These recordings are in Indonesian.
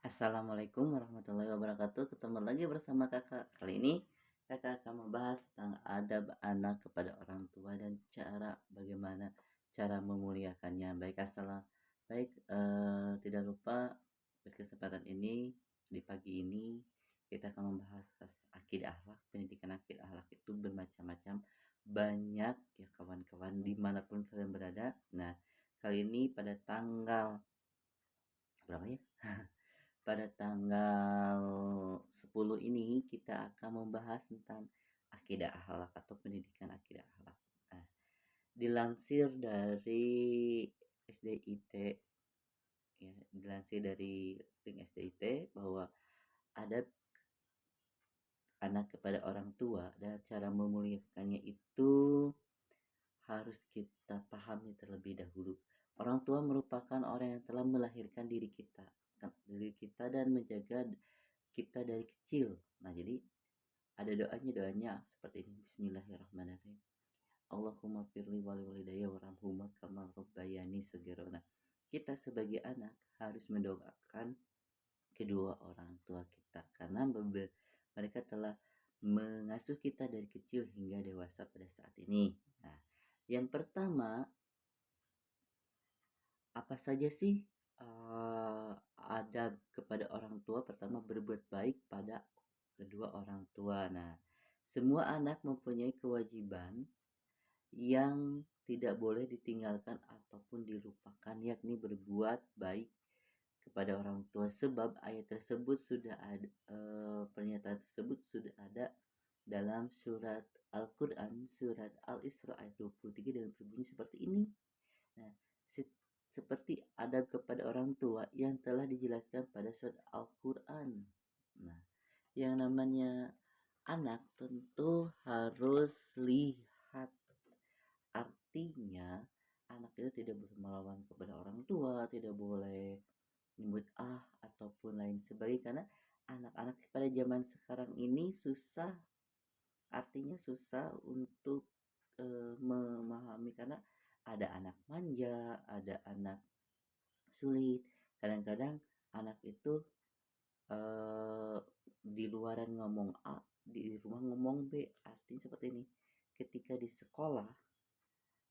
Assalamualaikum warahmatullahi wabarakatuh. Ketemu lagi bersama kakak. Kali ini kakak akan membahas tentang adab anak kepada orang tua dan bagaimana cara memuliakannya. Tidak lupa berkesempatan ini di pagi ini kita akan membahas akidah akhlak. Pendidikan akidah akhlak itu bermacam-macam, banyak ya kawan-kawan dimanapun kalian berada. Nah, kali ini pada tanggal berapa ya? Pada tanggal 10 ini kita akan membahas tentang akidah akhlak atau pendidikan akidah akhlak. Nah, dilansir dari SDIT ya, dilansir dari link SDIT bahwa adab anak kepada orang tua dan cara memuliakannya itu harus kita pahami terlebih dahulu. Orang tua merupakan orang yang telah melahirkan diri kita dan menjaga kita dari kecil. Nah, jadi ada doanya seperti ini. Bismillahirrahmanirrahim. Allahumma firli wali walidayya warhamhuma kama rabbayani shaghira. Nah, kita sebagai anak harus mendoakan kedua orang tua kita karena mereka telah mengasuh kita dari kecil hingga dewasa pada saat ini. Nah, yang pertama, apa saja sih adab kepada orang tua? Pertama, berbuat baik pada kedua orang tua. Nah, semua anak mempunyai kewajiban yang tidak boleh ditinggalkan ataupun dilupakan, yakni berbuat baik kepada orang tua, sebab ayat tersebut sudah ada, pernyataan tersebut sudah ada dalam surat Al-Quran, surat Al-Isra ayat 23 dengan berbunyi seperti ini. Nah, seperti adab kepada orang tua yang telah dijelaskan pada surat Al-Quran. Nah, yang namanya anak tentu harus lihat. Artinya anak itu tidak boleh melawan kepada orang tua, tidak boleh nyebut ataupun lain sebagainya, karena anak-anak pada zaman sekarang ini susah untuk memahami, karena ada anak manja, ada anak sulit. Kadang-kadang anak itu di luaran ngomong A, di rumah ngomong B. Artinya seperti ini, ketika di sekolah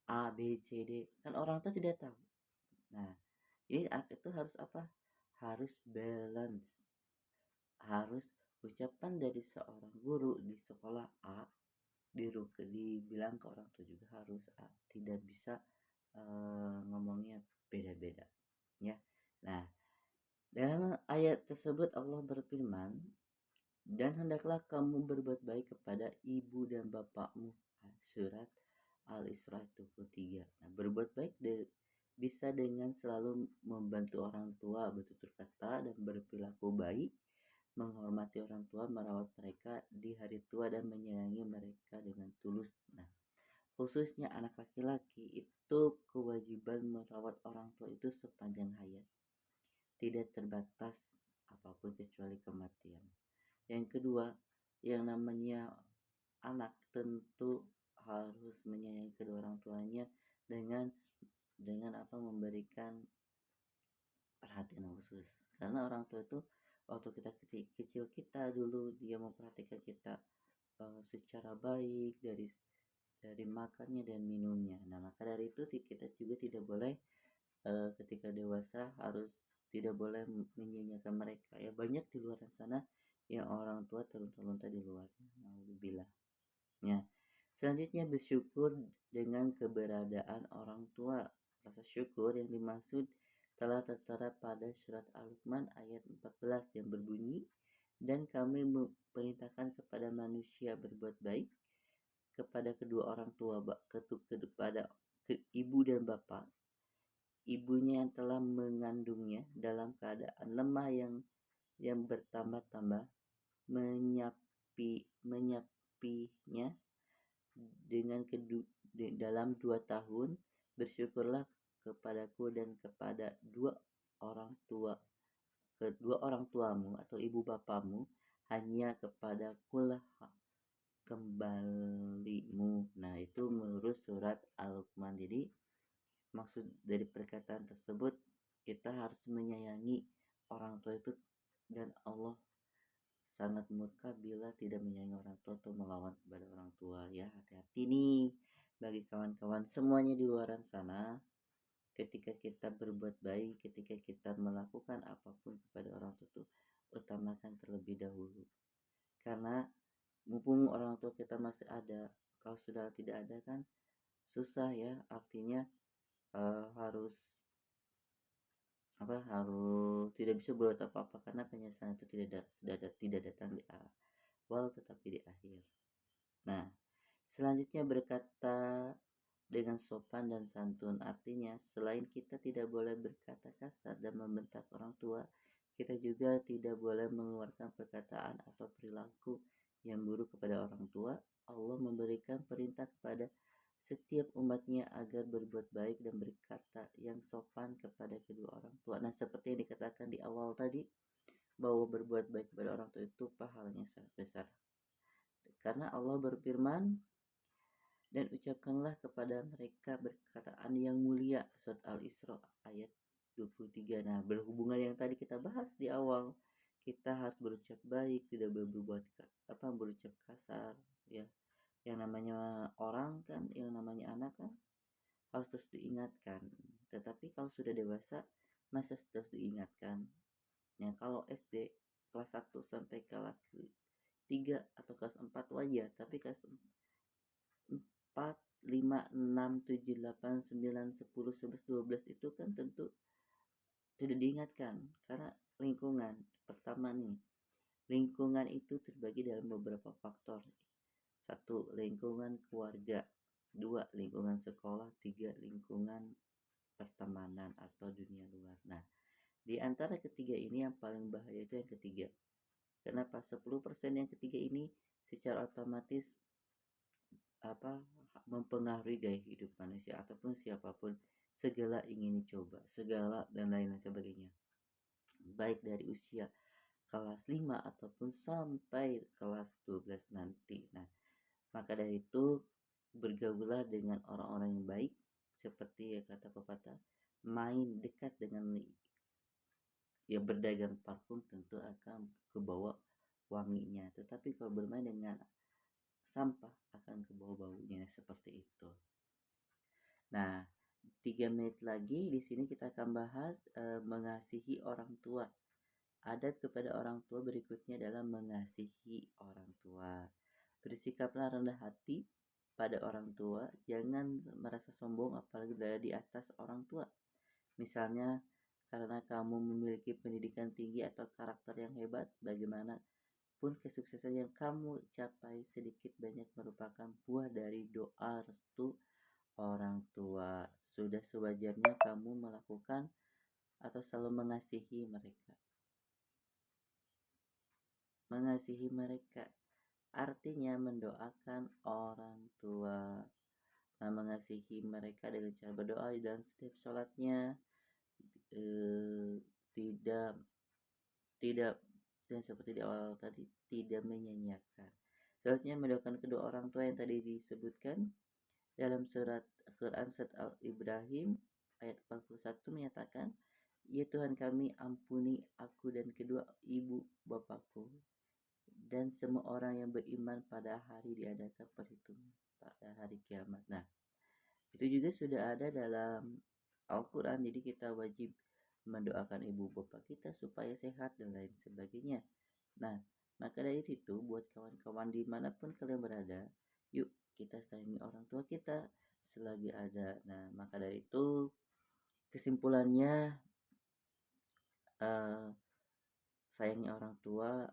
A B C D kan orang tua tidak tahu. Nah, jadi anak itu harus apa? Harus balance, harus ucapan dari seorang guru di sekolah A dibilang ke orang tua juga harus A, tidak bisa ngomongnya beda-beda ya. Nah, dalam ayat tersebut Allah berfirman, dan hendaklah kamu berbuat baik kepada ibu dan bapakmu. Surat Al-Isra 23. Nah, berbuat baik bisa dengan selalu membantu orang tua bertutur kata dan berperilaku baik, menghormati orang tua, merawat mereka di hari tua dan menyayangi mereka dengan tulus. Nah, khususnya anak laki-laki itu kewajiban merawat orang tua itu sepanjang hayat, tidak terbatas apapun kecuali kematian. Yang kedua, yang namanya anak tentu harus menyayangi kedua orang tuanya dengan memberikan perhatian khusus, karena orang tua itu waktu kita kecil kita dulu dia memperhatikan kita secara baik dari makannya dan minumnya. Nah, maka dari itu kita juga tidak boleh ketika dewasa harus tidak boleh menyanyiakan mereka ya. Banyak di luar sana yang orang tua terlunta-lunta di luar, alhamdulillah ya. Selanjutnya, bersyukur dengan keberadaan orang tua. Rasa syukur yang dimaksud telah tertera pada surat Al-Luqman ayat 14 yang berbunyi, dan kami memerintahkan kepada manusia berbuat baik kepada kedua orang tua, kepada ibu dan bapak, ibunya yang telah mengandungnya dalam keadaan lemah yang bertambah-tambah, menyapinya dalam 2 tahun. Bersyukurlah kepadaku dan kepada kedua orang tuamu atau ibu bapamu, hanya kepadakulah kembalimu. Nah, itu menurut surat Al-Luqman. Jadi maksud dari perkataan tersebut, kita harus menyayangi orang tua itu dan Allah sangat murka bila tidak menyayangi orang tua atau melawan kepada orang tua. Ya, hati-hati nih bagi kawan-kawan semuanya di luar sana. Ketika kita berbuat baik, ketika kita melakukan apapun kepada orang tua itu, utamakan terlebih dahulu. Karena mumpung orang tua kita masih ada, kalau sudah tidak ada kan susah ya. Artinya harus harus tidak bisa buat apa-apa karena penyesalan itu tidak datang di awal tetapi di akhir. Nah, selanjutnya berkata dengan sopan dan santun, artinya selain kita tidak boleh berkata kasar dan membentak orang tua, kita juga tidak boleh mengeluarkan perkataan atau perilaku yang buruk kepada orang tua. Allah memberikan perintah kepada setiap umatnya agar berbuat baik dan berkata yang sopan kepada kedua orang tua. Nah, seperti yang dikatakan di awal tadi, bahwa berbuat baik kepada orang tua itu pahalanya sangat besar. Karena Allah berfirman, dan ucapkanlah kepada mereka perkataan yang mulia. Surat Al-Isra ayat 23. Nah, berhubungan yang tadi kita bahas di awal, kita harus berucap baik, tidak berbuat berucap kasar ya. Yang namanya orang kan, yang namanya anak kan harus terus diingatkan. Tetapi kalau sudah dewasa, masa terus diingatkan. Ya, kalau SD kelas 1 sampai kelas 3 atau kelas 4 wajar, tapi kelas 4, 5, 6, 7, 8, 9, 10, 11, 12 itu kan tentu tidak diingatkan karena lingkungan. Pertama nih, lingkungan itu terbagi dalam beberapa faktor. 1. Lingkungan keluarga. 2. Lingkungan sekolah. 3. Lingkungan pertemanan atau dunia luar. Nah, di antara ketiga ini yang paling bahaya itu yang ketiga. Kenapa? 10% yang ketiga ini secara otomatis mempengaruhi gaya hidup manusia ataupun siapapun, segala ingin dicoba, segala dan lain-lain sebagainya. Baik dari usia kelas 5 ataupun sampai kelas 12 nanti. Nah, maka dari itu bergaulah dengan orang-orang yang baik, seperti ya kata pepatah, main dekat dengan ya berdagang parfum tentu akan kebawa wanginya. Tetapi kalau bermain dengan sampah akan kebawa baunya seperti itu. Nah, 3 menit lagi di sini kita akan bahas mengasihi orang tua. Adab kepada orang tua berikutnya adalah mengasihi orang tua. Bersikaplah rendah hati pada orang tua, jangan merasa sombong apalagi berada di atas orang tua. Misalnya karena kamu memiliki pendidikan tinggi atau karakter yang hebat, bagaimana pun kesuksesan yang kamu capai sedikit banyak merupakan buah dari doa restu orang tua. Sudah sewajarnya kamu melakukan atau selalu mengasihi mereka. Mengasihi mereka artinya mendoakan orang tua. Nah, mengasihi mereka dengan cara berdoa dan setiap sholatnya, tidak tidak dan seperti di awal tadi tidak menyanyiakan. Selanjutnya mendoakan kedua orang tua yang tadi disebutkan dalam surat Quran surat Al-Ibrahim ayat 41 menyatakan, "Ya Tuhan kami, ampuni aku dan kedua ibu bapakku dan semua orang yang beriman pada hari diadakan perhitungan pada hari kiamat." Nah, itu juga sudah ada dalam Al-Quran, jadi kita wajib mendoakan ibu bapak kita supaya sehat dan lain sebagainya. Nah, maka dari itu buat kawan-kawan dimanapun kalian berada, yuk kita sayangi orang tua kita selagi ada. Nah, maka dari itu kesimpulannya, sayangi orang tua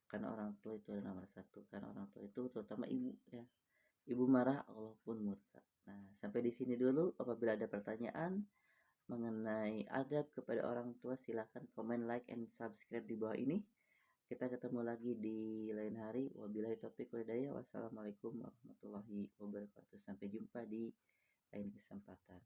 karena orang tua itu adalah nomor satu. Karena orang tua itu terutama ibu ya, ibu marah Allah pun murka. Nah, sampai di sini dulu. Apabila ada pertanyaan mengenai adab kepada orang tua, silahkan komen, like, and subscribe di bawah ini. Kita ketemu lagi di lain hari. Wabillahi taufiq wal hidayah. Wassalamualaikum warahmatullahi wabarakatuh. Sampai jumpa di lain kesempatan.